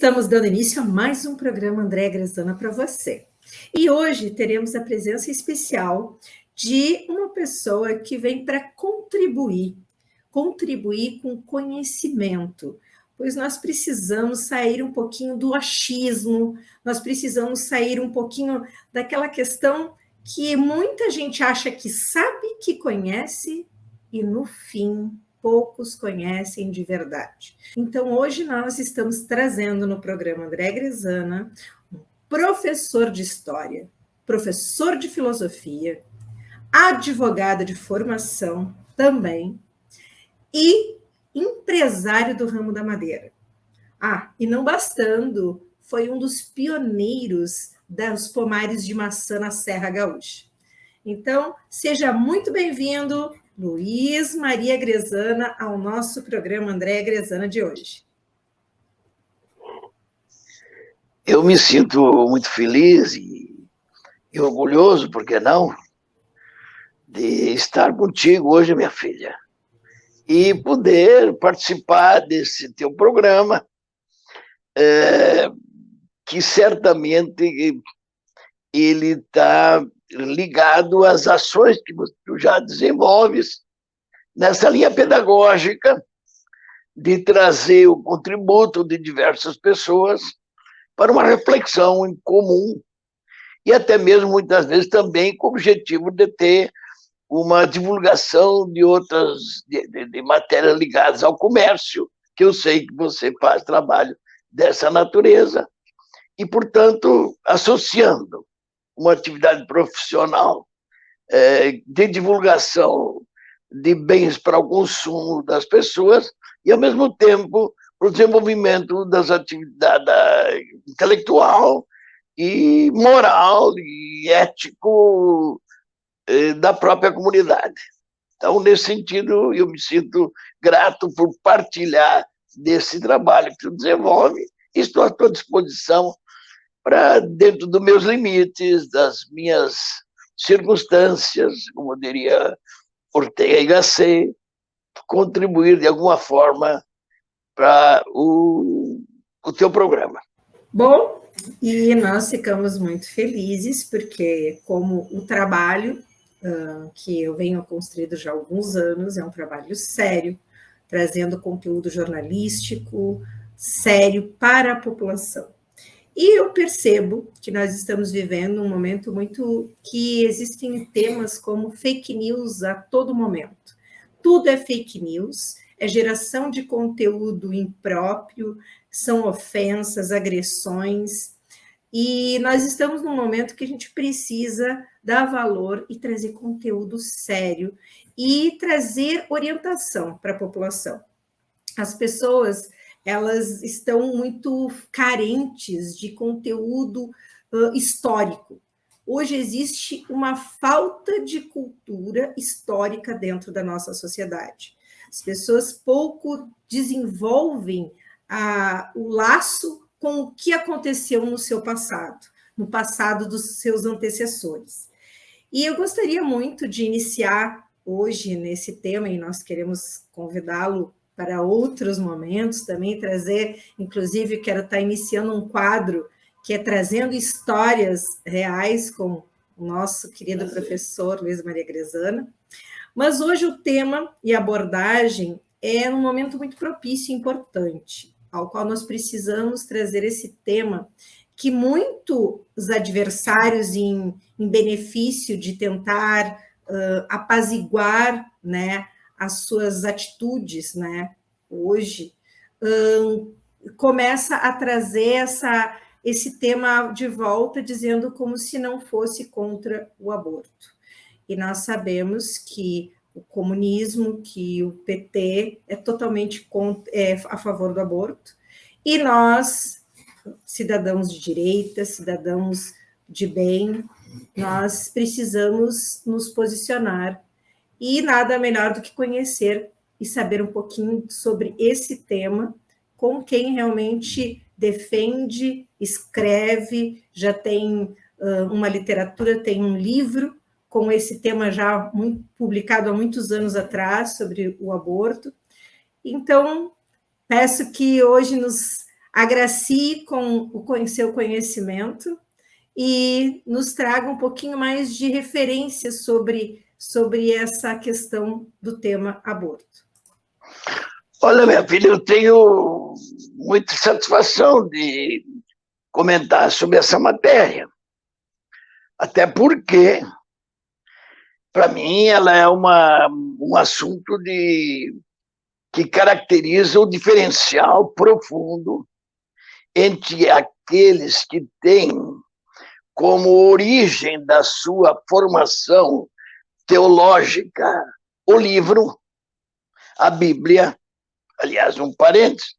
Estamos dando início a mais um programa Andréa Grezana para você. E hoje teremos a presença especial de uma pessoa que vem para contribuir com conhecimento, pois nós precisamos sair um pouquinho do achismo, nós precisamos sair um pouquinho daquela questão que muita gente acha que sabe, que conhece, e no fim poucos conhecem de verdade. Então, hoje nós estamos trazendo no programa Andréa Grezana um professor de história, professor de filosofia, advogado de formação também e empresário do ramo da madeira. E não bastando, foi um dos pioneiros dos pomares de maçã na Serra Gaúcha. Então, seja muito bem-vindo, Luiz Maria Grezana, ao nosso programa Andréa Grezana de hoje. Eu me sinto muito feliz e orgulhoso, por que não, de estar contigo hoje, minha filha, e poder participar desse teu programa, que certamente ele está ligado às ações que tu já desenvolves nessa linha pedagógica de trazer o contributo de diversas pessoas para uma reflexão em comum e até mesmo, muitas vezes, também com o objetivo de ter uma divulgação de outras de matérias ligadas ao comércio, que eu sei que você faz trabalho dessa natureza, e, portanto, associando uma atividade profissional de divulgação de bens para o consumo das pessoas e, ao mesmo tempo, para o desenvolvimento das atividades intelectual e moral e ético da própria comunidade. Então, nesse sentido, eu me sinto grato por partilhar desse trabalho que tu desenvolve e estou à tua disposição para, dentro dos meus limites, das minhas circunstâncias, como diria Ortega y Gasset, contribuir de alguma forma para o teu programa. Bom, e nós ficamos muito felizes, porque como o trabalho que eu venho construindo já há alguns anos, é um trabalho sério, trazendo conteúdo jornalístico sério para a população. E eu percebo que nós estamos vivendo um momento muito que existem temas como fake news a todo momento. Tudo é fake news, é geração de conteúdo impróprio, são ofensas, agressões, e nós estamos num momento que a gente precisa dar valor e trazer conteúdo sério e trazer orientação para a população. As pessoas, elas estão muito carentes de conteúdo histórico. Hoje existe uma falta de cultura histórica dentro da nossa sociedade. As pessoas pouco desenvolvem o laço com o que aconteceu no seu passado, no passado dos seus antecessores. E eu gostaria muito de iniciar hoje nesse tema, e nós queremos convidá-lo para outros momentos também, trazer, inclusive, quero estar iniciando um quadro que é trazendo histórias reais com o nosso querido professor Luiz Maria Grezana. Mas hoje o tema e a abordagem é um momento muito propício e importante, ao qual nós precisamos trazer esse tema que muitos adversários em benefício de tentar apaziguar, né, as suas atitudes, né, hoje, começa a trazer esse tema de volta, dizendo como se não fosse contra o aborto. E nós sabemos que o comunismo, que o PT é totalmente a favor do aborto, e nós, cidadãos de direita, cidadãos de bem, nós precisamos nos posicionar, e nada melhor do que conhecer e saber um pouquinho sobre esse tema com quem realmente defende, escreve, já tem uma literatura, tem um livro com esse tema já publicado há muitos anos atrás, sobre o aborto. Então, peço que hoje nos agracie com o seu conhecimento e nos traga um pouquinho mais de referência sobre essa questão do tema aborto. Olha, minha filha, eu tenho muita satisfação de comentar sobre essa matéria, até porque, para mim, ela é um assunto que caracteriza o diferencial profundo entre aqueles que têm como origem da sua formação teológica o livro, a Bíblia, aliás, um parênteses,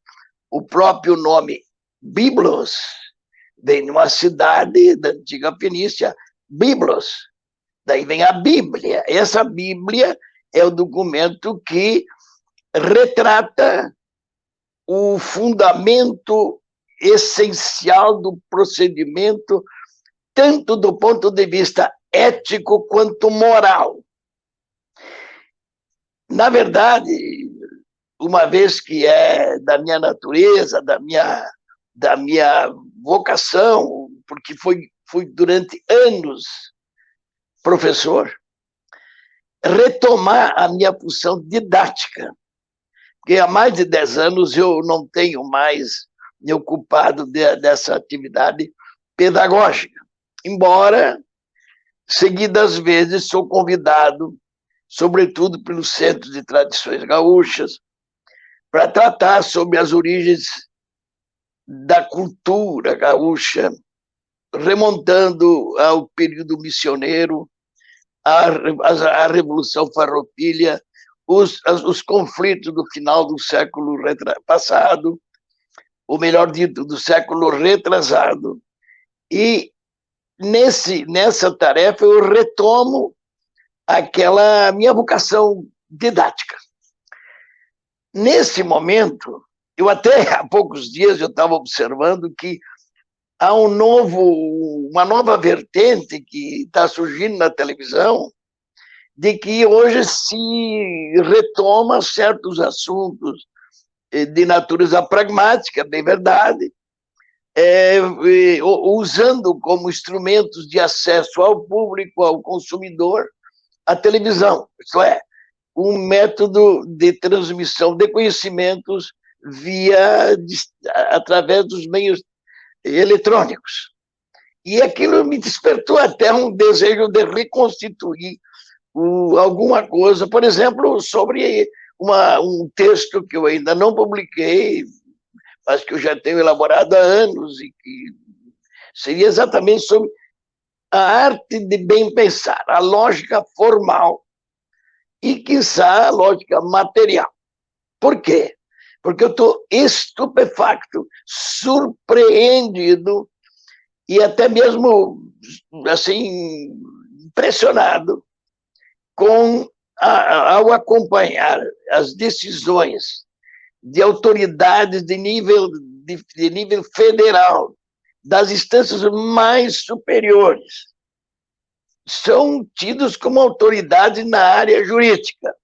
o próprio nome Biblos vem de uma cidade da antiga Fenícia, Biblos, daí vem a Bíblia. Essa Bíblia é o documento que retrata o fundamento essencial do procedimento, tanto do ponto de vista ético quanto moral. Na verdade, uma vez que é da minha natureza, da minha vocação, porque fui durante anos professor, retomar a minha função didática, porque há mais de 10 anos eu não tenho mais me ocupado dessa atividade pedagógica, embora seguidas vezes sou convidado, sobretudo pelos centros de tradições gaúchas, para tratar sobre as origens da cultura gaúcha, remontando ao período missioneiro, à Revolução Farroupilha, os conflitos do final do século passado, ou melhor dito, do século retrasado. E nessa tarefa eu retomo aquela minha vocação didática. Nesse momento, eu até há poucos dias eu estava observando que há uma nova vertente que está surgindo na televisão, de que hoje se retoma certos assuntos de natureza pragmática, bem verdade, usando como instrumentos de acesso ao público, ao consumidor, a televisão, isto é, um método de transmissão de conhecimentos através dos meios eletrônicos. E aquilo me despertou até um desejo de reconstituir alguma coisa, por exemplo, sobre um texto que eu ainda não publiquei, mas que eu já tenho elaborado há anos, e que seria exatamente sobre a arte de bem pensar, a lógica formal e, quiçá, a lógica material. Por quê? Porque eu estou estupefacto, surpreendido e até mesmo assim impressionado ao acompanhar as decisões de autoridades de nível federal, das instâncias mais superiores, são tidos como autoridades na área jurídica.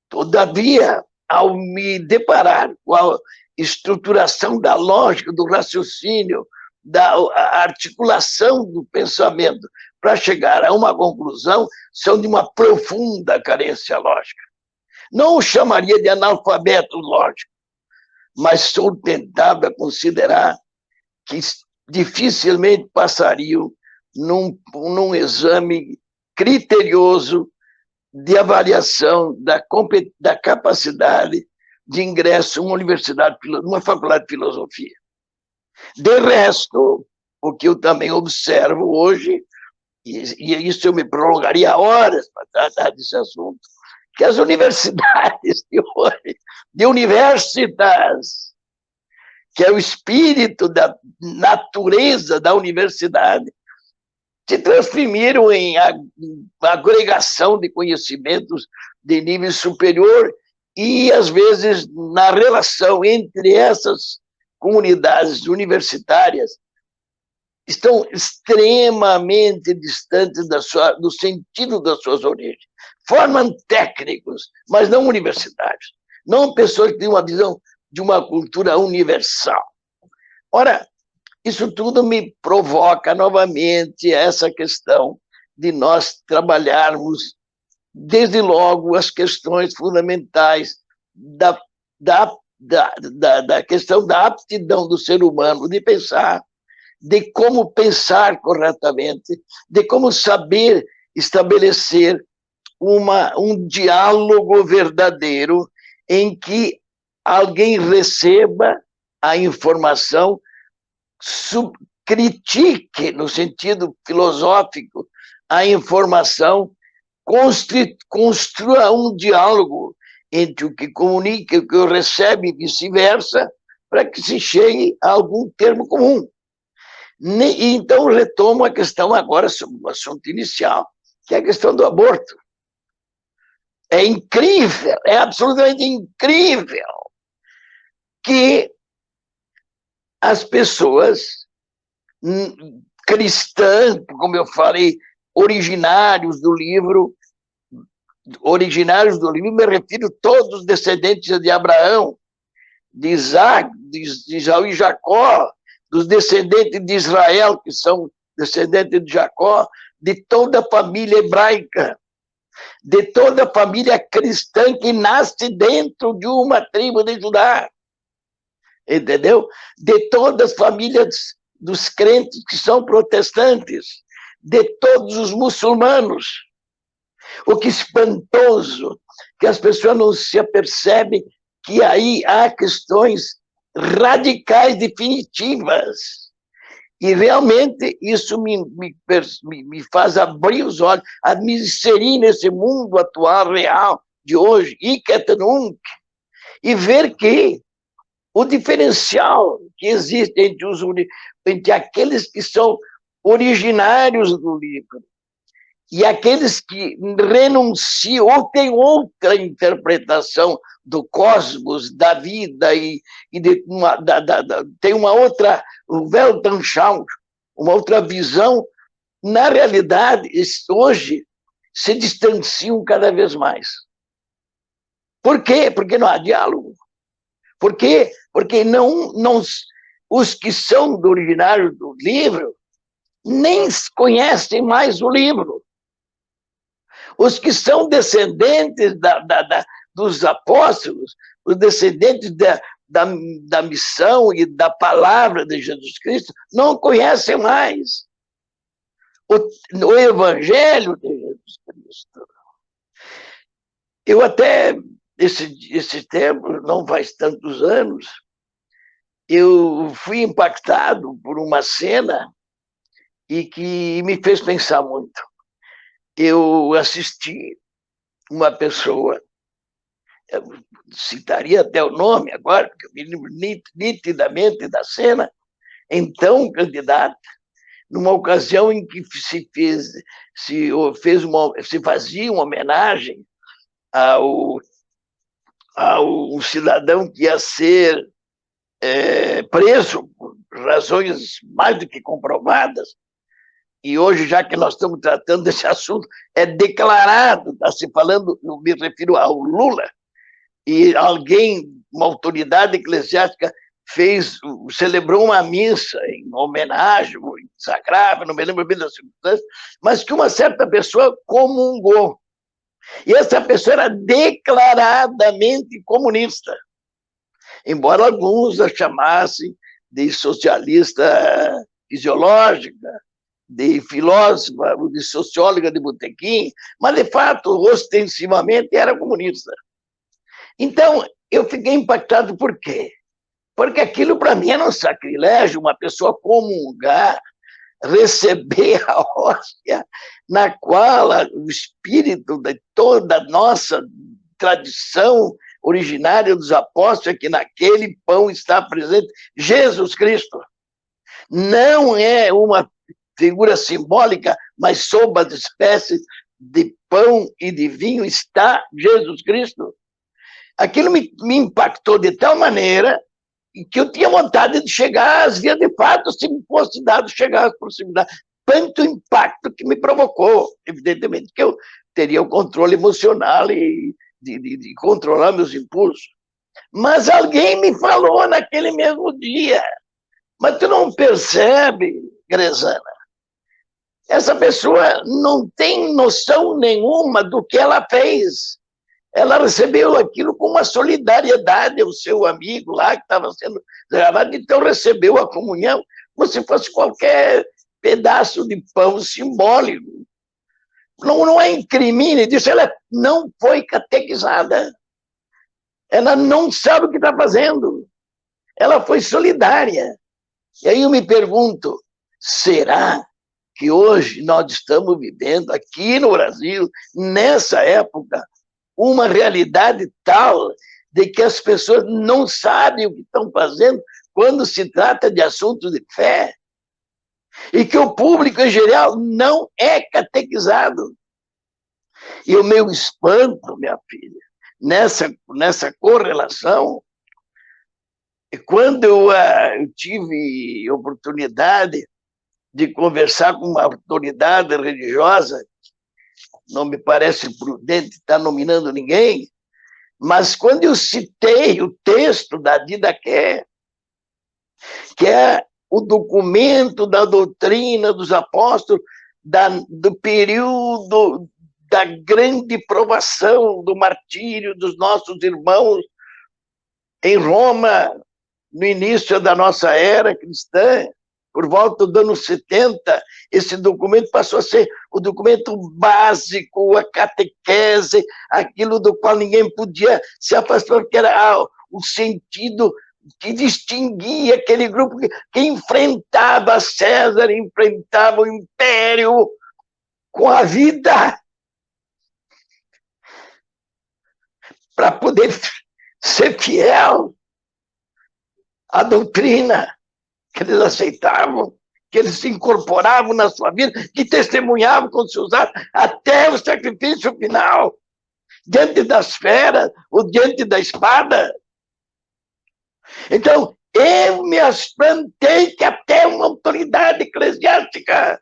Todavia, ao me deparar com a estruturação da lógica, do raciocínio, da articulação do pensamento para chegar a uma conclusão, são de uma profunda carência lógica. Não o chamaria de analfabeto lógico, mas sou tentável a considerar que dificilmente passariam num exame criterioso de avaliação da capacidade de ingresso em numa faculdade de filosofia. De resto, o que eu também observo hoje, e isso eu me prolongaria horas para tratar desse assunto, que as universidades de hoje, de universitas, que é o espírito da natureza da universidade, se transformaram em agregação de conhecimentos de nível superior e, às vezes, na relação entre essas comunidades universitárias, estão extremamente distantes do sentido das suas origens. Formam técnicos, mas não universitários. Não pessoas que têm uma visão de uma cultura universal. Ora, isso tudo me provoca novamente essa questão de nós trabalharmos, desde logo, as questões fundamentais da, da, da questão da aptidão do ser humano de pensar, de como pensar corretamente, de como saber estabelecer um diálogo verdadeiro em que alguém receba a informação, critique, no sentido filosófico, a informação, construa um diálogo entre o que comunica e o que recebe e vice-versa, para que se chegue a algum termo comum. E então retomo a questão agora sobre o assunto inicial, que é a questão do aborto. É incrível, é absolutamente incrível que as pessoas cristãs, como eu falei, originários do livro, me refiro a todos os descendentes de Abraão, de Isaac, de Isaú e Jacó, dos descendentes de Israel, que são descendentes de Jacó, de toda a família hebraica, de toda a família cristã que nasce dentro de uma tribo de Judá, entendeu? De todas as famílias dos crentes que são protestantes, de todos os muçulmanos. O que é espantoso, que as pessoas não se apercebem que aí há questões radicais definitivas. E realmente isso me faz abrir os olhos, a me inserir nesse mundo atual, real, de hoje, e ver que o diferencial que existe entre aqueles que são originários do livro e aqueles que renunciam ou têm outra interpretação do cosmos, da vida, tem uma outra Weltanschauung, uma outra visão, na realidade, hoje, se distanciam cada vez mais. Por quê? Porque não há diálogo. Por quê? Porque os que são originários do livro nem conhecem mais o livro. Os que são descendentes dos apóstolos, os descendentes da missão e da palavra de Jesus Cristo, não conhecem mais o Evangelho de Jesus Cristo. Eu até, esse tempo, não faz tantos anos, eu fui impactado por uma cena e que me fez pensar muito. Eu assisti uma pessoa, eu citaria até o nome agora, porque eu me lembro nitidamente da cena, então candidata, numa ocasião em que se fazia uma homenagem ao um cidadão que ia ser preso por razões mais do que comprovadas, e hoje, já que nós estamos tratando desse assunto, é declarado, está se falando, eu me refiro ao Lula, e alguém, uma autoridade eclesiástica, celebrou uma missa em homenagem, sacrável, não me lembro bem das circunstâncias, mas que uma certa pessoa comungou. E essa pessoa era declaradamente comunista, embora alguns a chamassem de socialista fisiológica, de filósofa, de socióloga de botequim, mas, de fato, ostensivamente era comunista. Então, eu fiquei impactado por quê? Porque aquilo, para mim, era um sacrilégio, uma pessoa comungar, receber a hóstia, na qual o espírito de toda a nossa tradição originária dos apóstolos é que naquele pão está presente Jesus Cristo. Não é uma figura simbólica, mas sob as espécies de pão e de vinho está Jesus Cristo. Aquilo me impactou de tal maneira que eu tinha vontade de chegar às vias de fato, se me fosse dado chegar às proximidades. Tanto impacto que me provocou. Evidentemente que eu teria o controle emocional e de controlar meus impulsos. Mas alguém me falou naquele mesmo dia, Mas tu não percebe, Gresana, essa pessoa não tem noção nenhuma do que ela fez. Ela recebeu aquilo com uma solidariedade ao seu amigo lá, que estava sendo gravado, então recebeu a comunhão como se fosse qualquer pedaço de pão simbólico. Não é incrimine disso, ela não foi catequizada. Ela não sabe o que está fazendo. Ela foi solidária. E aí eu me pergunto, será que hoje nós estamos vivendo aqui no Brasil, nessa época, uma realidade tal de que as pessoas não sabem o que estão fazendo quando se trata de assuntos de fé? E que o público em geral não é catequizado. E o meu espanto, minha filha, nessa correlação, quando eu tive oportunidade de conversar com uma autoridade religiosa, não me parece prudente estar nominando ninguém, mas quando eu citei o texto da Didaqué, que é o documento da doutrina dos apóstolos, do período da grande provação, do martírio dos nossos irmãos em Roma, no início da nossa era cristã, por volta do ano 70, esse documento passou a ser o documento básico, a catequese, aquilo do qual ninguém podia se afastar, porque era o sentido que distinguia aquele grupo que enfrentava César, enfrentava o império com a vida, para poder ser fiel à doutrina que eles aceitavam, que eles se incorporavam na sua vida, que testemunhavam com seus atos até o sacrifício final, diante das feras ou diante da espada. Então, eu me espantei que até uma autoridade eclesiástica,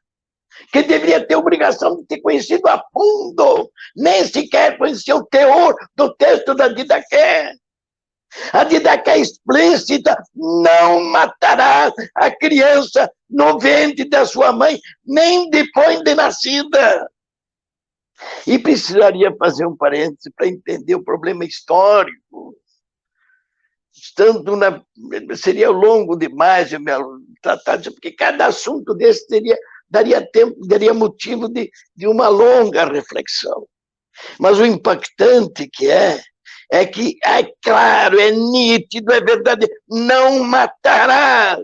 que deveria ter obrigação de ter conhecido a fundo, nem sequer conhecia o teor do texto da Didaqué. A Didaqué explícita: não matarás a criança no ventre da sua mãe, nem depois de nascida. E precisaria fazer um parêntese para entender o problema histórico. Estando seria longo demais tratar disso, porque cada assunto desse daria motivo de uma longa reflexão. Mas o impactante que é que, é claro, é nítido, é verdade, não matarás.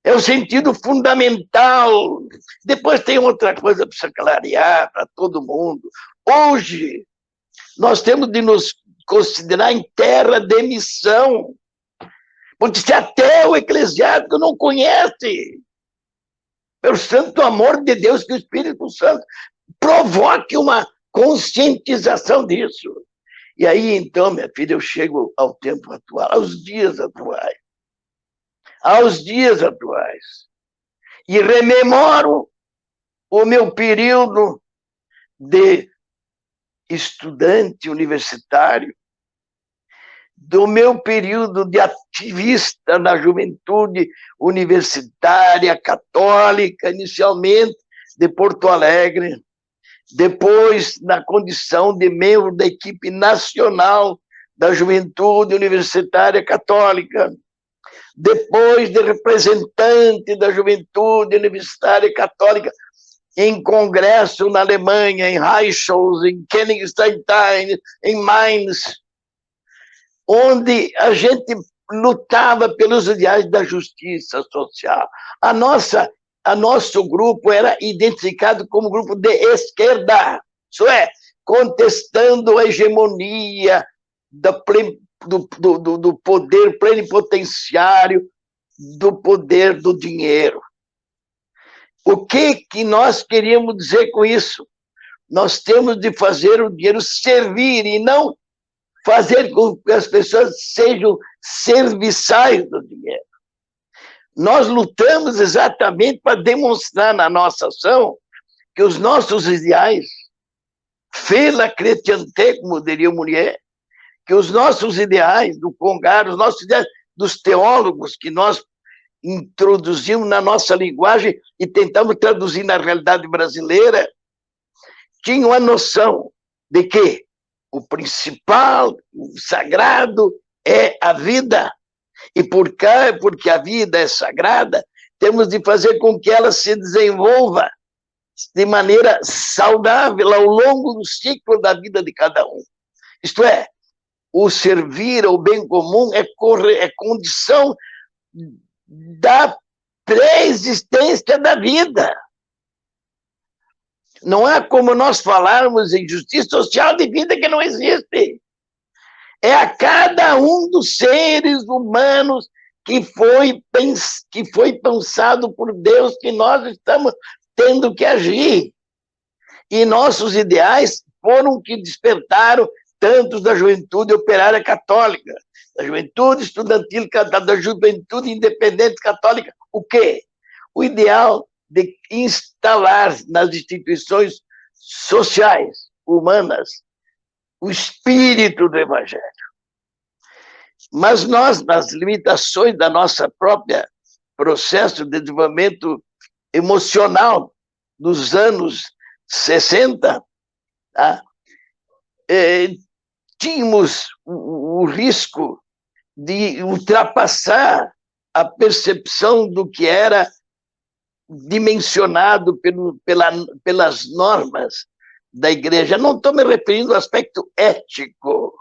É o sentido fundamental. Depois tem outra coisa para se clarear para todo mundo. Hoje, nós temos de nos considerar em terra de missão. Porque se até o eclesiástico não conhece, pelo santo amor de Deus, que o Espírito Santo provoque uma conscientização disso. E aí, então, minha filha, eu chego ao tempo atual, aos dias atuais. E rememoro o meu período de estudante universitário, do meu período de ativista na juventude universitária católica, inicialmente de Porto Alegre, depois na condição de membro da equipe nacional da juventude universitária católica, depois de representante da juventude universitária católica em congresso na Alemanha, em Reichshows, em Königstein, em Mainz, onde a gente lutava pelos ideais da justiça social. Nosso grupo era identificado como grupo de esquerda, isso é, contestando a hegemonia do poder plenipotenciário, do poder do dinheiro. O que nós queríamos dizer com isso? Nós temos de fazer o dinheiro servir e não fazer com que as pessoas sejam serviçais do dinheiro. Nós lutamos exatamente para demonstrar na nossa ação que os nossos ideais, fela chrétienté, como diria Muriel, que os nossos ideais do Congar, os nossos ideais dos teólogos que nós introduzimos na nossa linguagem e tentamos traduzir na realidade brasileira, tinham a noção de que o principal, o sagrado, é a vida. E porque a vida é sagrada, temos de fazer com que ela se desenvolva de maneira saudável ao longo do ciclo da vida de cada um. Isto é, o servir ao bem comum é condição da pré-existência da vida. Não há como nós falarmos em justiça social de vida que não existe. É a cada um dos seres humanos que foi pensado por Deus que nós estamos tendo que agir. E nossos ideais foram que despertaram tantos da juventude operária católica, da juventude estudantil, da juventude independente católica. O quê? O ideal de instalar nas instituições sociais, humanas, o espírito do Evangelho. Mas nós, nas limitações da nossa própria processo de desenvolvimento emocional dos anos 60, tá? Tínhamos o risco de ultrapassar a percepção do que era dimensionado pelas normas da igreja. Não estou me referindo ao aspecto ético,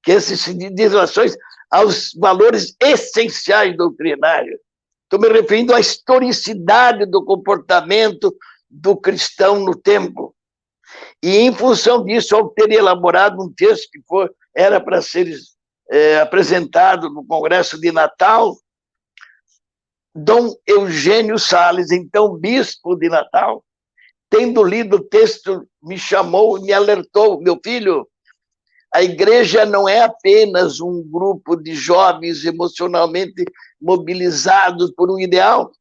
que esse se diz relações aos valores essenciais doutrinários. Estou me referindo à historicidade do comportamento do cristão no tempo. E, em função disso, eu teria elaborado um texto que era para ser apresentado no Congresso de Natal. Dom Eugênio Salles, então bispo de Natal, tendo lido o texto, me chamou e me alertou: meu filho, a igreja não é apenas um grupo de jovens emocionalmente mobilizados por um ideal.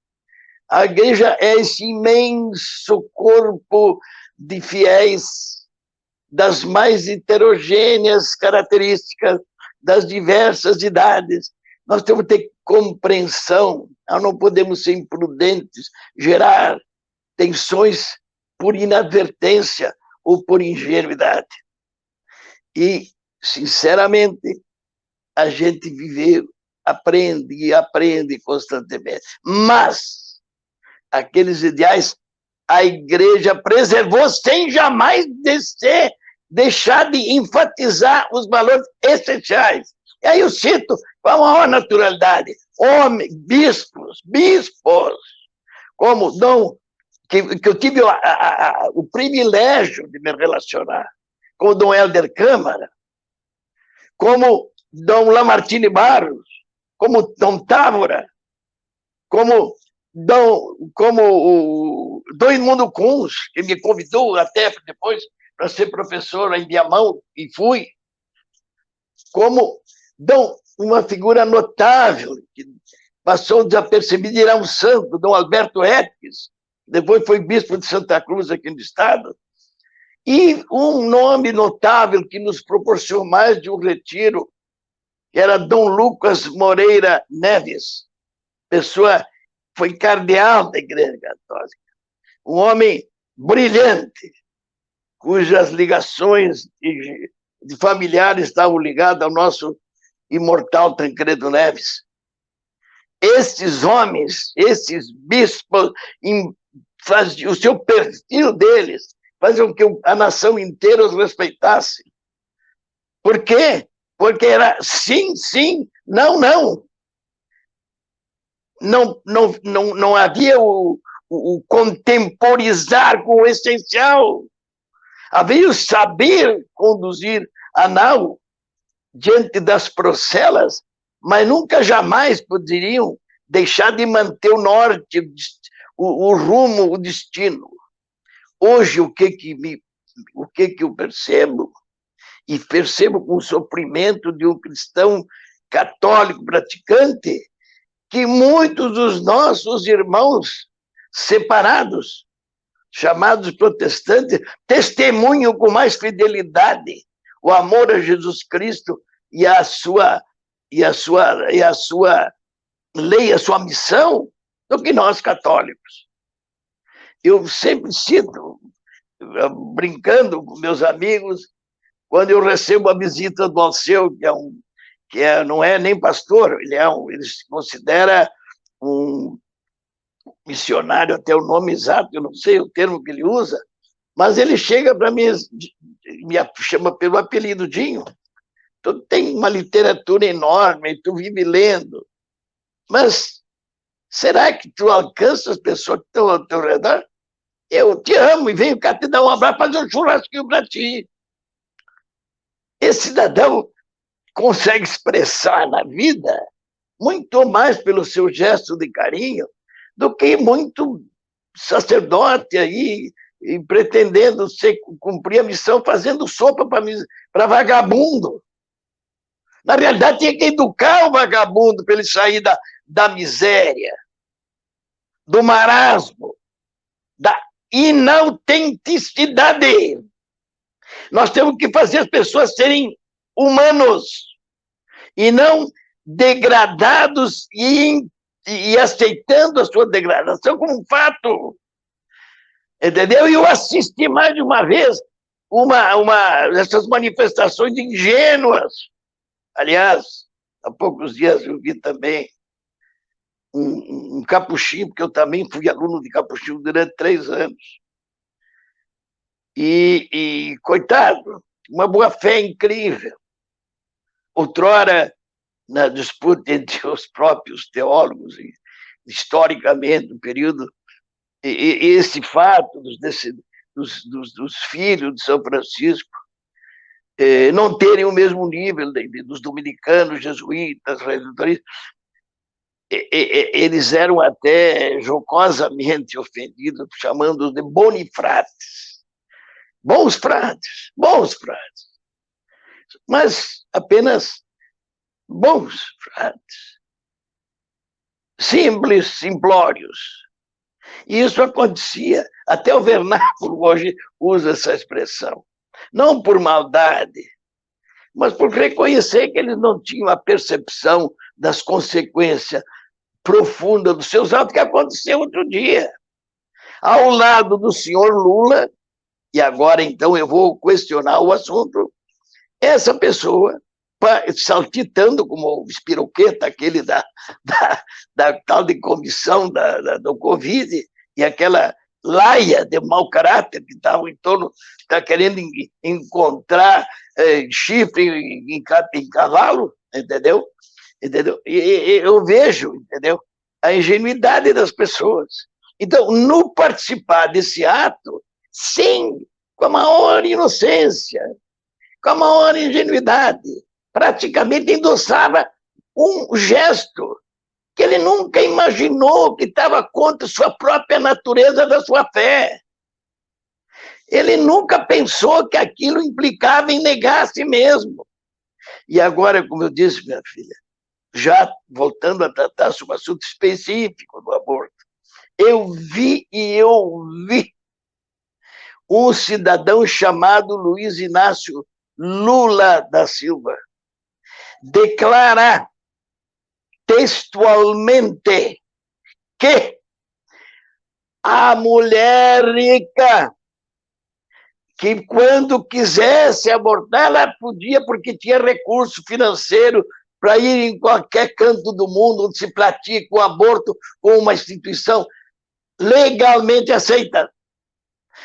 A igreja é esse imenso corpo de fiéis das mais heterogêneas características, das diversas idades. Nós temos que ter compreensão, nós não podemos ser imprudentes, gerar tensões por inadvertência ou por ingenuidade. E, sinceramente, a gente viveu, aprende e aprende constantemente. Mas aqueles ideais a igreja preservou sem jamais deixar de enfatizar os valores essenciais. E aí eu cito com a maior naturalidade: homens, bispos, como que eu tive o privilégio de me relacionar, como Dom Helder Câmara, como Dom Lamartine Barros, como Dom Távora, como o Dom Edmundo Kunz, que me convidou até depois para ser professor em Viamão, e fui, como uma figura notável, que passou desapercebido, era um santo, Dom Alberto Epes, depois foi bispo de Santa Cruz aqui no estado, e um nome notável que nos proporcionou mais de um retiro, que era Dom Lucas Moreira Neves, pessoa foi cardeal da Igreja Católica, um homem brilhante, cujas ligações de familiares estavam ligadas ao nosso imortal Tancredo Neves. Esses homens, esses bispos, o seu perfil deles faziam que a nação inteira os respeitasse. Por quê? Porque era sim, sim, não, não. Não havia o contemporizar com o essencial. Havia o saber conduzir a nau diante das procelas, mas nunca jamais poderiam deixar de manter o norte, o rumo, o destino. Hoje, o que eu percebo, e percebo com o sofrimento de um cristão católico praticante, que muitos dos nossos irmãos separados, chamados protestantes, testemunham com mais fidelidade o amor a Jesus Cristo e a sua lei, a sua missão, do que nós católicos. Eu sempre cito, brincando com meus amigos, quando eu recebo a visita do Alceu, não é nem pastor, ele se considera um missionário, até o nome exato, eu não sei o termo que ele usa, mas ele chega para mim, me chama pelo apelido Dinho. Tu tem uma literatura enorme, tu vive lendo, mas será que tu alcança as pessoas que estão ao teu redor? Eu te amo e venho cá te dar um abraço, fazer um churrasquinho para ti. Esse cidadão consegue expressar na vida muito mais pelo seu gesto de carinho do que muito sacerdote aí, e pretendendo cumprir a missão fazendo sopa para vagabundo. Na realidade, tinha que educar o vagabundo para ele sair da miséria, do marasmo, da inautenticidade. Nós temos que fazer as pessoas serem humanos e não degradados e aceitando a sua degradação como um fato. Entendeu? E eu assisti mais de uma vez essas manifestações ingênuas. Aliás, há poucos dias eu vi também um capuchinho, porque eu também fui aluno de capuchinho durante 3 anos. E coitado, uma boa-fé incrível. Outrora, na disputa entre os próprios teólogos, historicamente, no período, esse fato dos filhos de São Francisco não terem o mesmo nível dos dominicanos, jesuítas, redentoristas, eles eram até jocosamente ofendidos, chamando-os de bonifrates. Bons frades, mas apenas bons frades. Simples, simplórios. E isso acontecia, até o vernáculo hoje usa essa expressão. Não por maldade, mas por reconhecer que eles não tinham a percepção das consequências profundas dos seus atos, que aconteceu outro dia. Ao lado do senhor Lula, e agora então eu vou questionar o assunto, essa pessoa, saltitando como o espiroqueta, aquele da tal de comissão do Covid, e aquela laia de mau caráter que estava em torno, está querendo encontrar chifre em cavalo, entendeu? E eu vejo, entendeu? A ingenuidade das pessoas. Então, no participar desse ato, sim, com a maior inocência, com a maior ingenuidade, praticamente endossava um gesto que ele nunca imaginou que estava contra sua própria natureza da sua fé. Ele nunca pensou que aquilo implicava em negar a si mesmo. E agora, como eu disse, minha filha, já voltando a tratar sobre um assunto específico do aborto, eu vi um cidadão chamado Luiz Inácio Lula da Silva declarar textualmente que a mulher rica, que quando quisesse abortar, ela podia, porque tinha recurso financeiro para ir em qualquer canto do mundo onde se pratica o aborto com uma instituição legalmente aceita.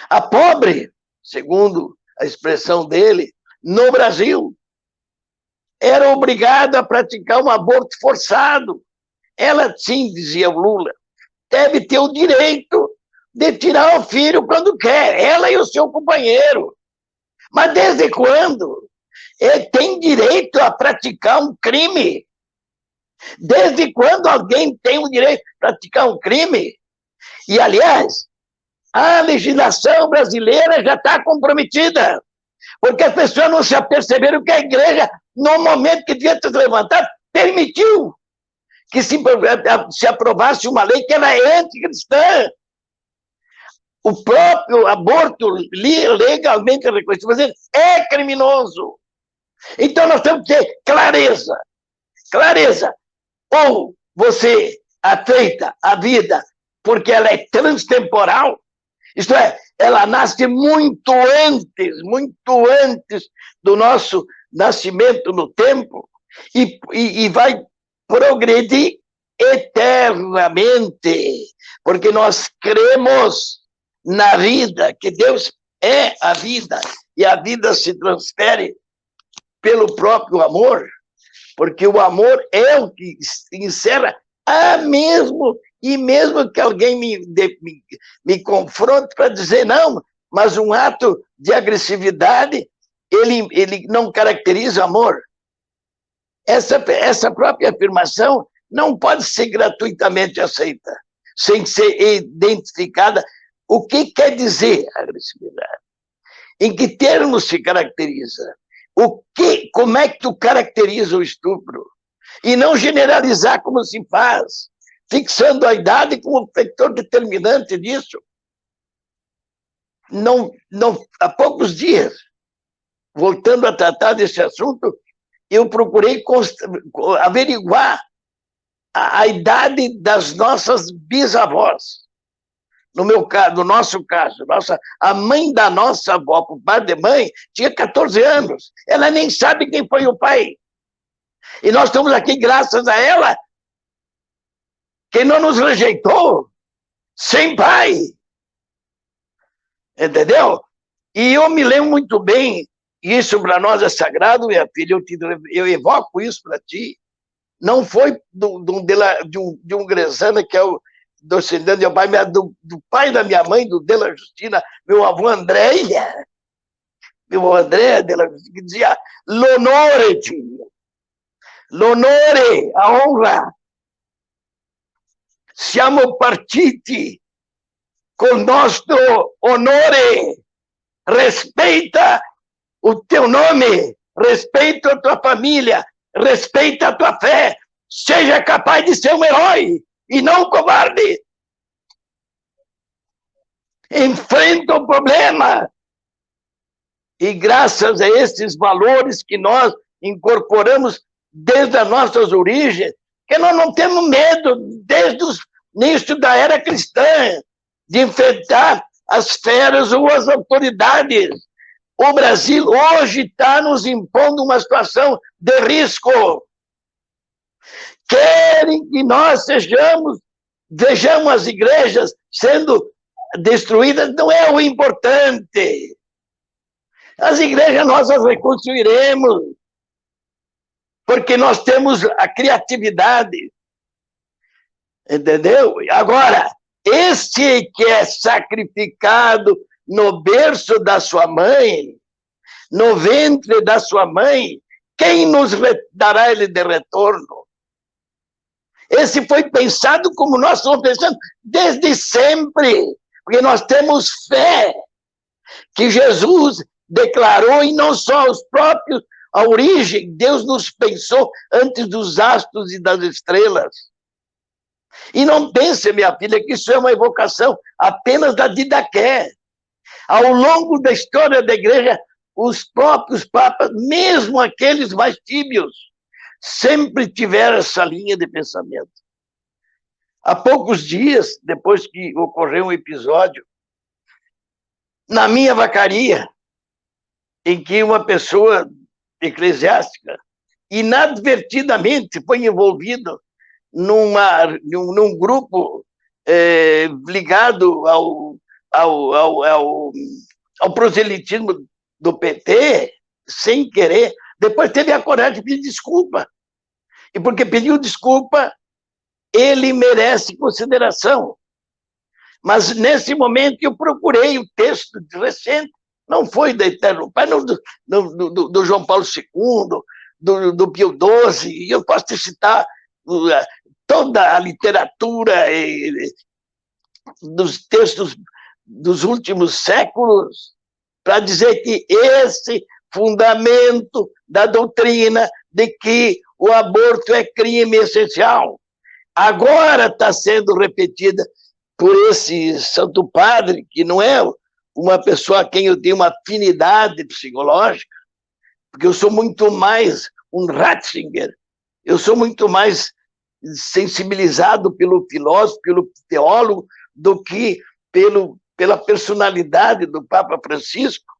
A pobre, segundo a expressão dele, no Brasil, era obrigada a praticar um aborto forçado. Ela, sim, dizia o Lula, deve ter o direito de tirar o filho quando quer, ela e o seu companheiro. Mas desde quando ele tem direito a praticar um crime? Desde quando alguém tem o direito de praticar um crime? E, aliás, a legislação brasileira já está comprometida, porque as pessoas não se aperceberam que a igreja, no momento que devia ter levantado, permitiu que se aprovasse uma lei que era anticristã. O próprio aborto legalmente reconhecido, mas ele é criminoso. Então nós temos que ter clareza. Ou você aceita a vida porque ela é transtemporal, isto é, ela nasce muito antes do nosso nascimento no tempo, e vai progredir eternamente, porque nós cremos na vida, que Deus é a vida, e a vida se transfere pelo próprio amor, porque o amor é o que encerra e mesmo que alguém me confronte para dizer não, mas um ato de agressividade, ele não caracteriza amor. Essa própria afirmação não pode ser gratuitamente aceita, sem ser identificada. O que quer dizer agressividade? Em que termos se caracteriza? Como é que tu caracteriza o estupro? E não generalizar como se faz, fixando a idade como fator determinante disso. Há poucos dias, voltando a tratar desse assunto, eu procurei averiguar a idade das nossas bisavós. No nosso caso, a mãe da nossa avó, por pai de mãe, tinha 14 anos. Ela nem sabe quem foi o pai. E nós estamos aqui graças a ela, que não nos rejeitou, sem pai. Entendeu? E eu me lembro muito bem, isso para nós é sagrado, minha filha, eu evoco isso para ti. Não foi de um Gresana, que é o descendente do meu pai, mas do pai da minha mãe, do Della Justina, meu avô Andréia, Della Justina, que dizia l'onore, tio. L'onore, a honra. Siamo partiti col nostro onore. Respeita o teu nome, respeita a tua família, respeita a tua fé, seja capaz de ser um herói e não um covarde. Enfrenta o problema. E graças a esses valores que nós incorporamos desde as nossas origens, que nós não temos medo, desde o início da era cristã, de enfrentar as feras ou as autoridades. O Brasil hoje está nos impondo uma situação de risco. Querem que nós vejamos as igrejas sendo destruídas, não é o importante. As igrejas nós as reconstruiremos, porque nós temos a criatividade. Entendeu? Agora, esse que é sacrificado no berço da sua mãe, no ventre da sua mãe, quem nos dará ele de retorno? Esse foi pensado como nós estamos pensando desde sempre, porque nós temos fé que Jesus declarou, e não só os próprios, a origem, Deus nos pensou antes dos astros e das estrelas. E não pense, minha filha, que isso é uma evocação apenas da Didaqué. Ao longo da história da igreja, os próprios papas, mesmo aqueles mais tíbios, sempre tiveram essa linha de pensamento. Há poucos dias, depois que ocorreu um episódio, na minha vacaria, em que uma pessoa eclesiástica inadvertidamente foi envolvido num grupo ligado ao proselitismo do PT, sem querer, depois teve a coragem de pedir desculpa. E porque pediu desculpa, ele merece consideração. Mas, nesse momento, eu procurei o texto recente, não foi da Eterno Pai, não do João Paulo II, do Pio XII, e eu posso te citar toda a literatura dos textos dos últimos séculos, para dizer que esse fundamento da doutrina de que o aborto é crime essencial, agora está sendo repetida por esse santo padre, que não é uma pessoa a quem eu tenho uma afinidade psicológica, porque eu sou muito mais um Ratzinger, eu sou muito mais sensibilizado pelo filósofo, pelo teólogo, do que pela personalidade do Papa Francisco.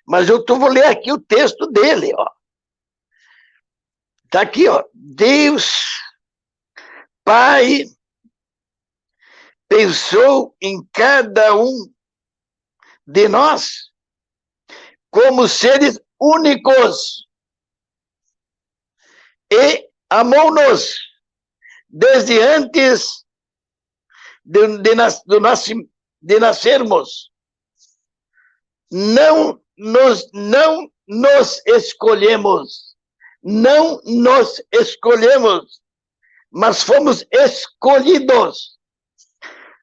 Mas eu vou ler aqui o texto dele, ó. Está aqui, ó. Deus, Pai, pensou em cada um de nós como seres únicos e amou-nos desde antes de nascermos. Não nos escolhemos, mas fomos escolhidos.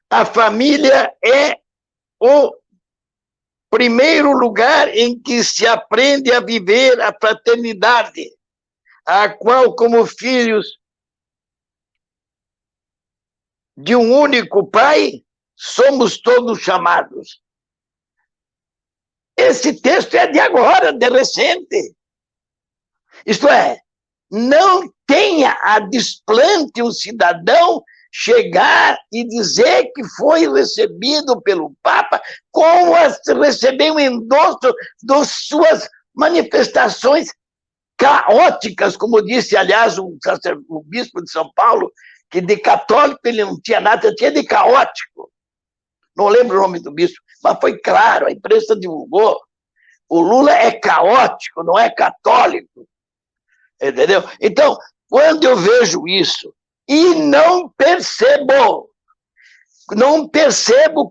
A família é o primeiro lugar em que se aprende a viver a fraternidade, a qual, como filhos de um único Pai, somos todos chamados. Esse texto é de agora, de recente. Isto é, não tenha a desplante o cidadão chegar e dizer que foi recebido pelo Papa, como recebeu um endosso das suas manifestações caóticas, como disse, aliás, o bispo de São Paulo, que de católico ele não tinha nada, tinha de caótico. Não lembro o nome do bispo, mas foi claro, a imprensa divulgou. O Lula é caótico, não é católico. Entendeu? Então, quando eu vejo isso, e não percebo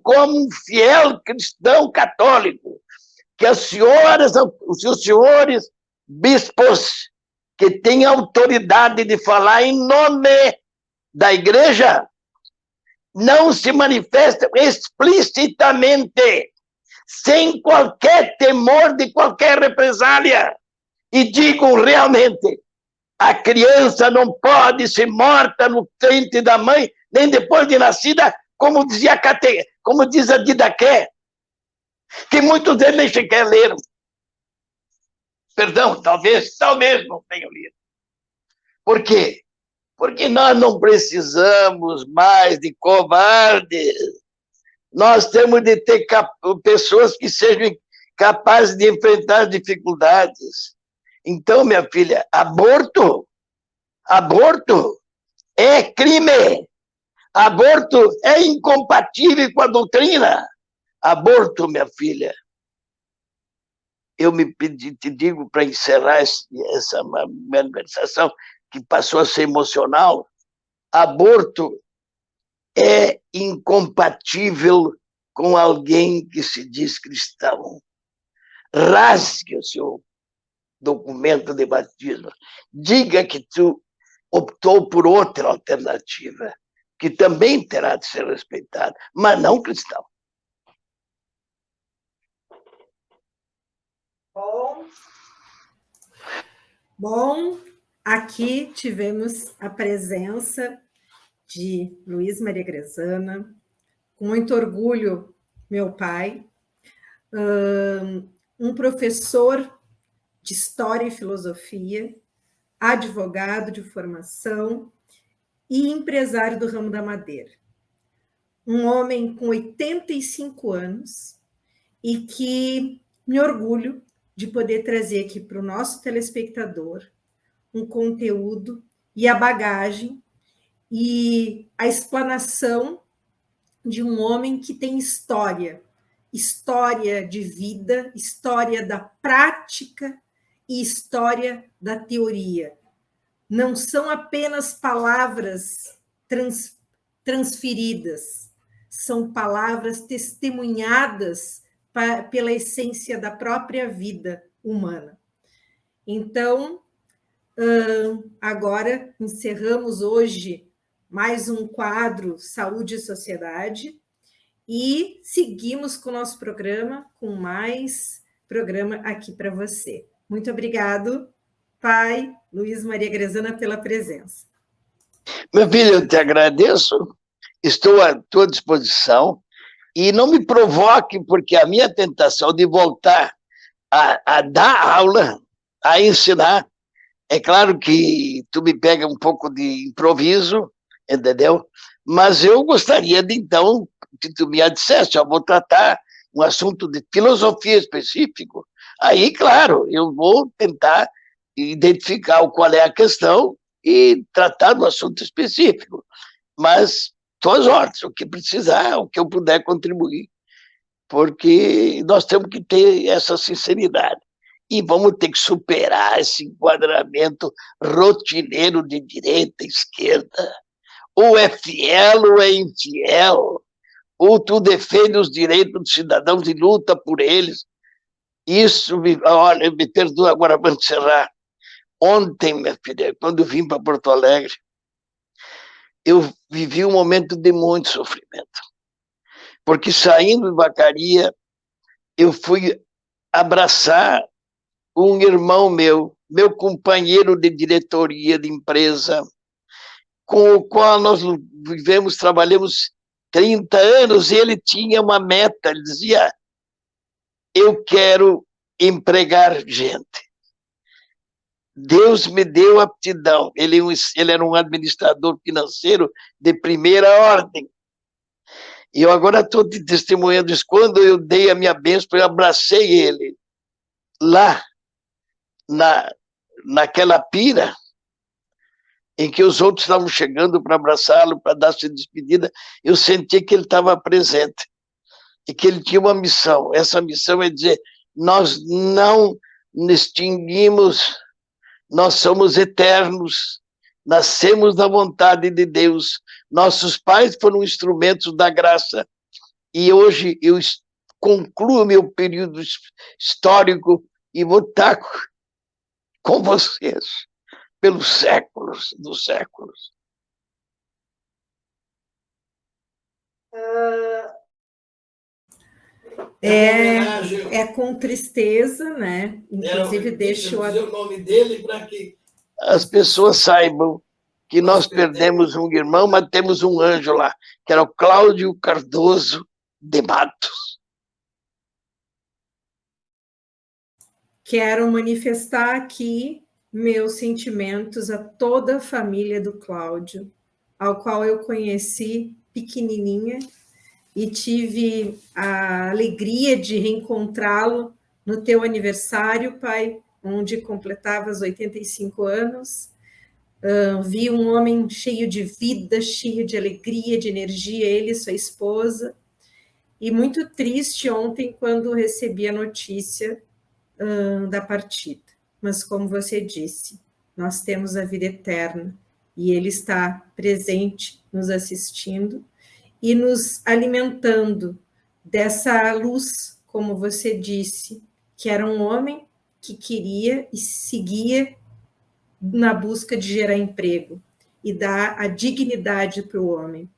como um fiel cristão católico, que os senhores bispos, que têm autoridade de falar em nome da igreja, não se manifestam explicitamente, sem qualquer temor de qualquer represália, e digam realmente: a criança não pode ser morta no ventre da mãe, nem depois de nascida, como diz a Didaqué, que muitos deles nem sequer leram. Perdão, talvez não tenham lido. Por quê? Porque nós não precisamos mais de covardes. Nós temos de ter pessoas que sejam capazes de enfrentar as dificuldades. Então, minha filha, aborto é crime. Aborto é incompatível com a doutrina. Aborto, minha filha, eu te digo para encerrar essa manifestação que passou a ser emocional, aborto é incompatível com alguém que se diz cristão. Rasgue o seu documento de batismo, diga que tu optou por outra alternativa, que também terá de ser respeitada, mas não cristão. Bom, aqui tivemos a presença de Luiz Maria Grezana, com muito orgulho, meu pai, um professor de História e Filosofia, advogado de formação e empresário do ramo da madeira. Um homem com 85 anos e que me orgulho de poder trazer aqui para o nosso telespectador um conteúdo e a bagagem e a explanação de um homem que tem história de vida, história da prática e história da teoria. Não são apenas palavras transferidas, são palavras testemunhadas pela essência da própria vida humana. Então, agora encerramos hoje mais um quadro Saúde e Sociedade e seguimos com o nosso programa, com mais programa aqui para você. Muito obrigado, pai Luiz Maria Grezana, pela presença. Meu filho, eu te agradeço, estou à tua disposição e não me provoque, porque a minha tentação de voltar a dar aula, a ensinar, É claro que tu me pega um pouco de improviso, entendeu? Mas eu gostaria de, então, que tu me dissesse, eu vou tratar um assunto de filosofia específico, aí, claro, eu vou tentar identificar qual é a questão e tratar do assunto específico. Mas estou às ordens, o que precisar, o que eu puder contribuir, porque nós temos que ter essa sinceridade. E vamos ter que superar esse enquadramento rotineiro de direita e esquerda. Ou é fiel ou é infiel. Ou tu defende os direitos dos cidadãos e luta por eles. Isso, olha, me perdoa agora para encerrar. Ontem, minha filha, quando eu vim para Porto Alegre, eu vivi um momento de muito sofrimento. Porque saindo de Vacaria, eu fui abraçar um irmão meu companheiro de diretoria de empresa, com o qual nós trabalhamos 30 anos, e ele tinha uma meta, ele dizia, eu quero empregar gente. Deus me deu aptidão, ele era um administrador financeiro de primeira ordem, e eu agora estou te testemunhando isso, quando eu dei a minha bênção, eu abracei ele, lá, naquela pira, em que os outros estavam chegando para abraçá-lo, para dar-se despedida, eu senti que ele estava presente, e que ele tinha uma missão. Essa missão é dizer, nós não nos extinguimos, nós somos eternos, nascemos da vontade de Deus, nossos pais foram instrumentos da graça, e hoje eu concluo meu período histórico e vou estar com vocês pelos séculos dos séculos. É com tristeza, né? Inclusive, deixo o nome dele para que as pessoas saibam que nós perdemos um irmão, mas temos um anjo lá, que era o Cláudio Cardoso de Matos. Quero manifestar aqui meus sentimentos a toda a família do Cláudio, ao qual eu conheci pequenininha e tive a alegria de reencontrá-lo no teu aniversário, pai, onde completavas 85 anos. Vi um homem cheio de vida, cheio de alegria, de energia, ele e sua esposa. E muito triste ontem quando recebi a notícia da partida. Mas como você disse, nós temos a vida eterna e ele está presente, nos assistindo e nos alimentando dessa luz, como você disse, que era um homem que queria e seguia na busca de gerar emprego e dar a dignidade para o homem.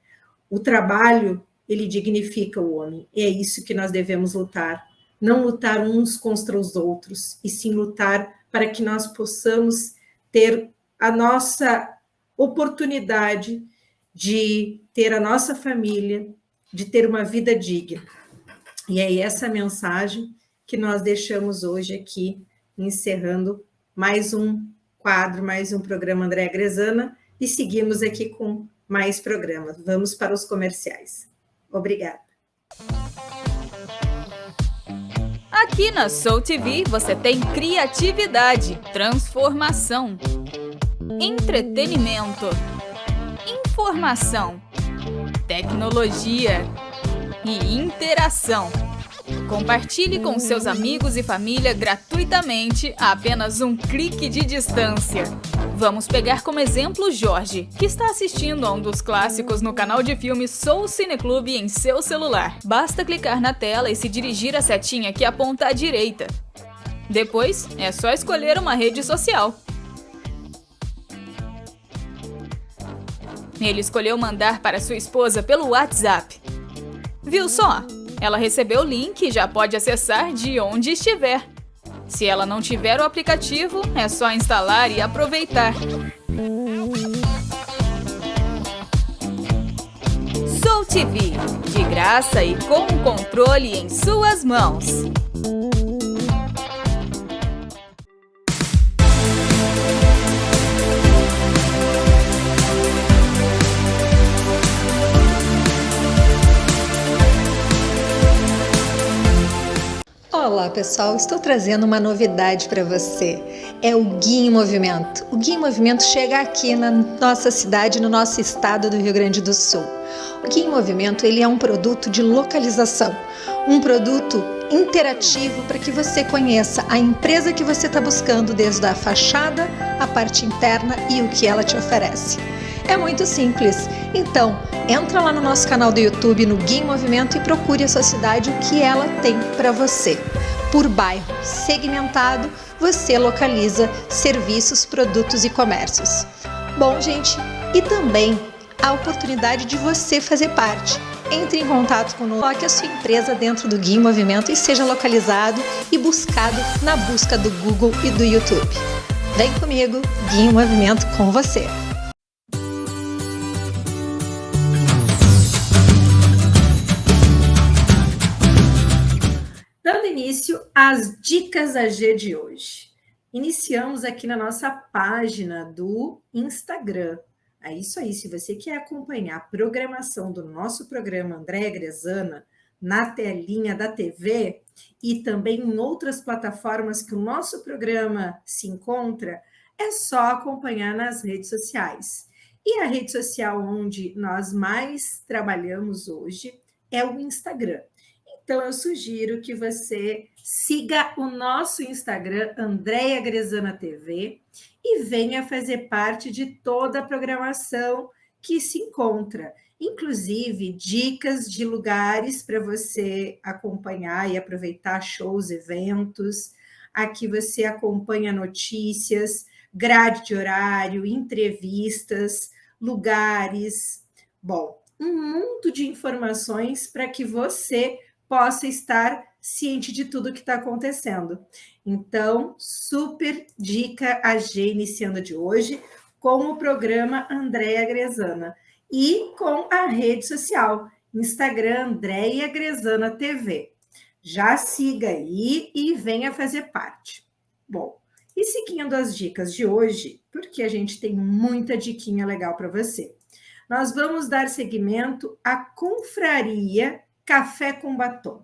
O trabalho, ele dignifica o homem, e é isso que nós devemos lutar. Não lutar uns contra os outros, e sim lutar para que nós possamos ter a nossa oportunidade de ter a nossa família, de ter uma vida digna. E é essa mensagem que nós deixamos hoje aqui, encerrando mais um quadro, mais um programa Andréa Grezana, e seguimos aqui com mais programas. Vamos para os comerciais. Obrigada. Aqui na Soul TV você tem criatividade, transformação, entretenimento, informação, tecnologia e interação. Compartilhe com seus amigos e família gratuitamente a apenas um clique de distância. Vamos pegar como exemplo Jorge, que está assistindo a um dos clássicos no canal de filmes Soul Cineclube em seu celular. Basta clicar na tela e se dirigir à setinha que aponta à direita. Depois, é só escolher uma rede social. Ele escolheu mandar para sua esposa pelo WhatsApp. Viu só? Ela recebeu o link e já pode acessar de onde estiver. Se ela não tiver o aplicativo, é só instalar e aproveitar. Soul TV, de graça e com o controle em suas mãos. Olá pessoal, estou trazendo uma novidade para você. É o Guia em Movimento. O Guia em Movimento chega aqui na nossa cidade, no nosso estado do Rio Grande do Sul. O Guia em Movimento ele é um produto de localização, um produto interativo para que você conheça a empresa que você está buscando, desde a fachada, a parte interna e o que ela te oferece. É muito simples. Então, entra lá no nosso canal do YouTube, no Guia em Movimento, e procure a sua cidade, o que ela tem para você. Por bairro segmentado, você localiza serviços, produtos e comércios. Bom, gente, e também a oportunidade de você fazer parte. Entre em contato conosco, coloque a sua empresa dentro do Guia em Movimento e seja localizado e buscado na busca do Google e do YouTube. Vem comigo, Guia em Movimento com você. Dando início às dicas AG de hoje. Iniciamos aqui na nossa página do Instagram. É isso aí, se você quer acompanhar a programação do nosso programa Andréia Grezana na telinha da TV e também em outras plataformas que o nosso programa se encontra, é só acompanhar nas redes sociais. E a rede social onde nós mais trabalhamos hoje é o Instagram. Então, eu sugiro que você siga o nosso Instagram, Andréia Grezana TV, e venha fazer parte de toda a programação que se encontra. Inclusive, dicas de lugares para você acompanhar e aproveitar shows, eventos. Aqui você acompanha notícias, grade de horário, entrevistas, lugares. Bom, um mundo de informações para que você possa estar ciente de tudo que está acontecendo. Então, super dica AG iniciando de hoje com o programa Andréia Grezana e com a rede social, Instagram Andréia Grezana TV. Já siga aí e venha fazer parte. Bom, e seguindo as dicas de hoje, porque a gente tem muita diquinha legal para você, nós vamos dar seguimento à confraria Café com Batom.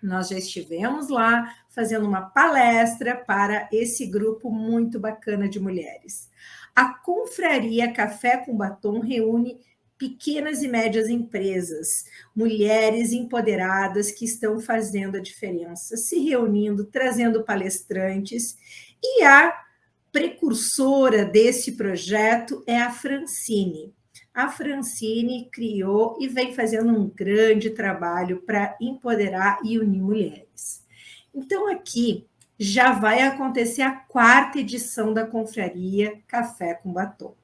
Nós já estivemos lá fazendo uma palestra para esse grupo muito bacana de mulheres. A confraria Café com Batom reúne pequenas e médias empresas, mulheres empoderadas que estão fazendo a diferença, se reunindo, trazendo palestrantes, e a precursora desse projeto é a Francine. A Francine criou e vem fazendo um grande trabalho para empoderar e unir mulheres. Então, aqui já vai acontecer a 4ª edição da confraria Café com Batom.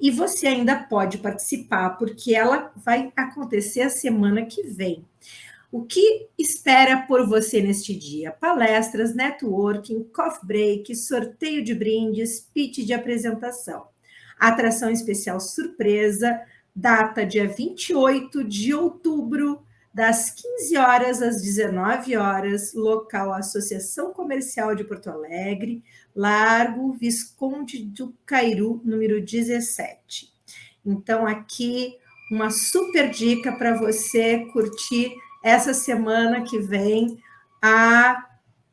E você ainda pode participar, porque ela vai acontecer a semana que vem. O que espera por você neste dia? Palestras, networking, coffee break, sorteio de brindes, pitch de apresentação. Atração especial surpresa, data dia 28 de outubro, das 15 horas às 19 horas, local Associação Comercial de Porto Alegre, Largo Visconde do Cairu, número 17. Então, aqui, uma super dica para você curtir essa semana que vem a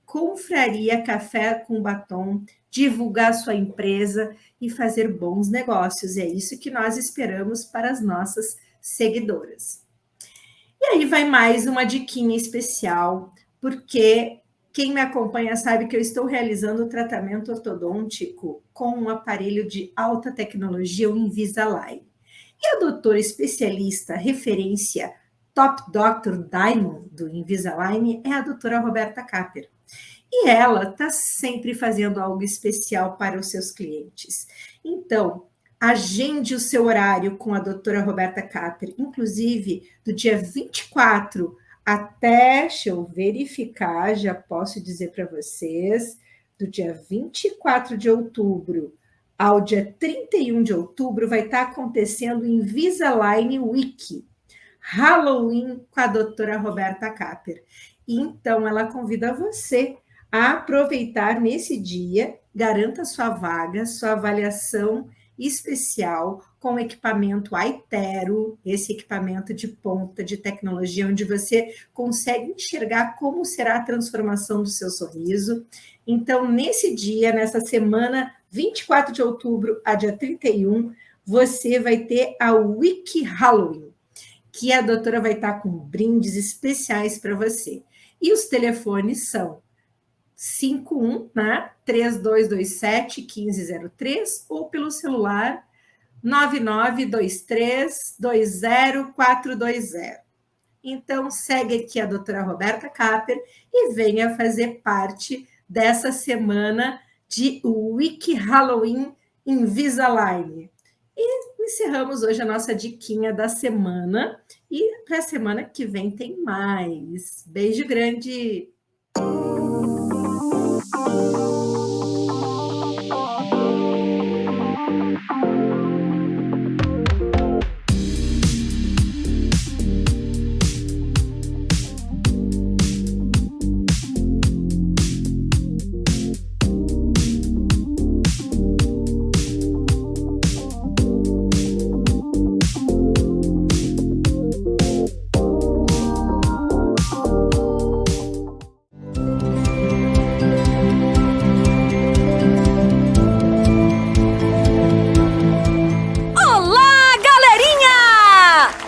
Confraria Café com Batom, divulgar sua empresa e fazer bons negócios. E é isso que nós esperamos para as nossas seguidoras. E aí vai mais uma diquinha especial, porque quem me acompanha sabe que eu estou realizando o tratamento ortodôntico com um aparelho de alta tecnologia, o Invisalign. E a doutora especialista, referência Top Doctor Diamond do Invisalign é a doutora Roberta Capper. E ela está sempre fazendo algo especial para os seus clientes. Então, agende o seu horário com a doutora Roberta Capper, inclusive do dia 24 até, deixa eu verificar, já posso dizer para vocês, do dia 24 de outubro ao dia 31 de outubro vai estar acontecendo o Invisalign Week, Halloween com a doutora Roberta Capper. Então, ela convida você a aproveitar nesse dia, garanta sua vaga, sua avaliação especial com equipamento Aitero, esse equipamento de ponta de tecnologia, onde você consegue enxergar como será a transformação do seu sorriso. Então, nesse dia, nessa semana, 24 de outubro a dia 31, você vai ter a Week Halloween, que a doutora vai estar com brindes especiais para você. E os telefones são 51, né? 3227-1503 ou pelo celular 9923-20420. Então, segue aqui a doutora Roberta Capper e venha fazer parte dessa semana de Week Halloween Invisalign. E encerramos hoje a nossa diquinha da semana. E para a semana que vem tem mais. Beijo grande!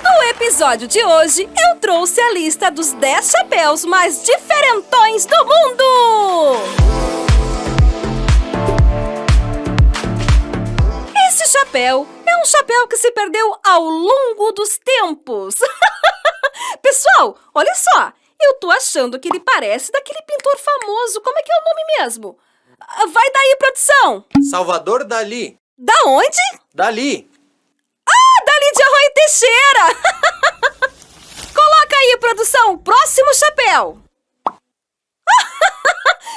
No episódio de hoje, eu trouxe a lista dos 10 chapéus mais diferentões do mundo! Esse chapéu é um chapéu que se perdeu ao longo dos tempos. Pessoal, olha só, eu tô achando que ele parece daquele pintor famoso. Como é que é o nome mesmo? Vai daí, produção! Salvador Dalí. Da onde? Dalí. Dalí de Arroio Teixeira! Coloca aí, produção, próximo chapéu!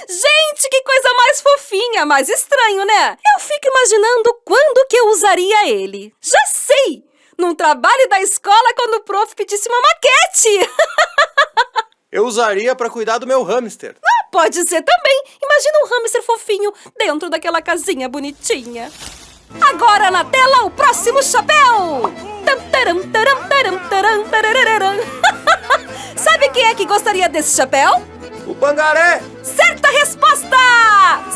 Gente, que coisa mais fofinha, mais estranho, né? Eu fico imaginando quando que eu usaria ele. Já sei! Num trabalho da escola quando o prof pedisse uma maquete! Eu usaria pra cuidar do meu hamster. Pode ser também! Imagina um hamster fofinho dentro daquela casinha bonitinha. Agora na tela o próximo chapéu! Sabe quem é que gostaria desse chapéu? O Pangaré! Certa resposta!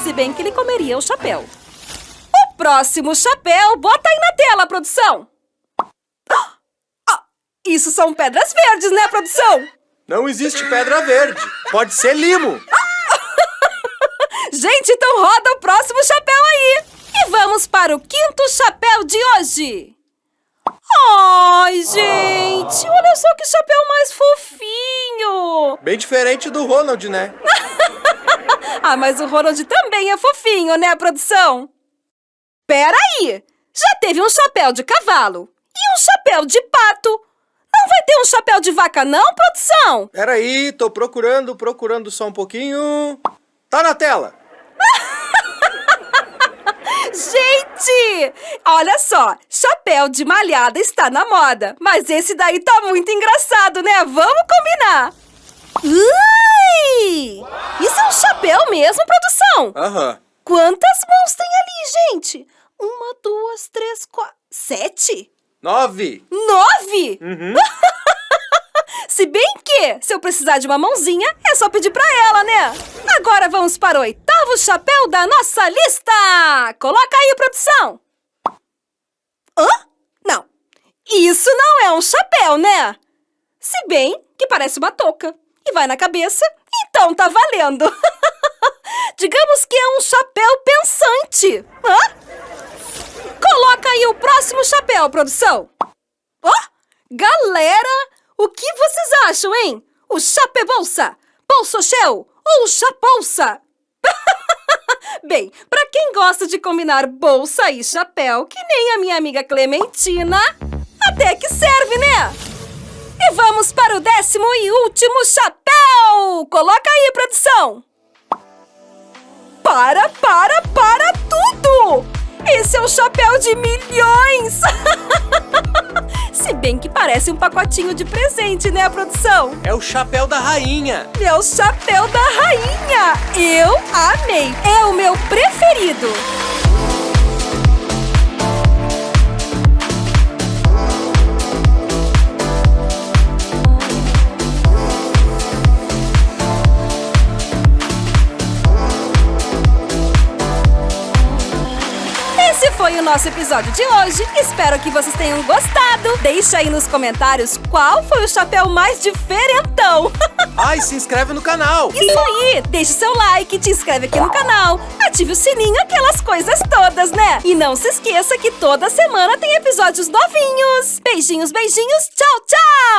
Se bem que ele comeria o chapéu. O próximo chapéu, bota aí na tela, produção! Isso são pedras verdes, né, produção? Não existe pedra verde. Pode ser limo. Gente, então roda o próximo chapéu aí! E vamos para o quinto chapéu de hoje! Ai, gente! Olha só que chapéu mais fofinho! Bem diferente do Ronald, né? Mas o Ronald também é fofinho, né, produção? Peraí! Já teve um chapéu de cavalo e um chapéu de pato. Não vai ter um chapéu de vaca não, produção? Peraí, tô procurando só um pouquinho. Tá na tela! Gente, olha só, chapéu de malhada está na moda, mas esse daí tá muito engraçado, né? Vamos combinar. Ui! Isso é um chapéu mesmo, produção? Aham. Quantas mãos tem ali, gente? 1, 2, 3, 4, 7? 9. 9? Uhum. Se bem que, se eu precisar de uma mãozinha, é só pedir pra ela, né? Agora vamos para o 8º chapéu da nossa lista! Coloca aí, produção! Hã? Não. Isso não é um chapéu, né? Se bem que parece uma touca. E vai na cabeça, então tá valendo. Digamos que é um chapéu pensante. Hã? Coloca aí o próximo chapéu, produção! Ó! Galera! O que vocês acham, hein? O chapéu-bolsa, bolsochel ou chapolsa? Bem, pra quem gosta de combinar bolsa e chapéu, que nem a minha amiga Clementina, até que serve, né? E vamos para o 10º e último chapéu! Coloca aí, produção! Para tudo! Esse é um chapéu de milhões! Se bem que parece um pacotinho de presente, né, produção? É o chapéu da rainha. É o chapéu da rainha! Eu amei! É o meu preferido! nosso episódio de hoje. Espero que vocês tenham gostado. Deixa aí nos comentários qual foi o chapéu mais diferentão. E se inscreve no canal. Isso aí! Deixa o seu like, te inscreve aqui no canal, ative o sininho, aquelas coisas todas, né? E não se esqueça que toda semana tem episódios novinhos. Beijinhos, beijinhos, tchau, tchau!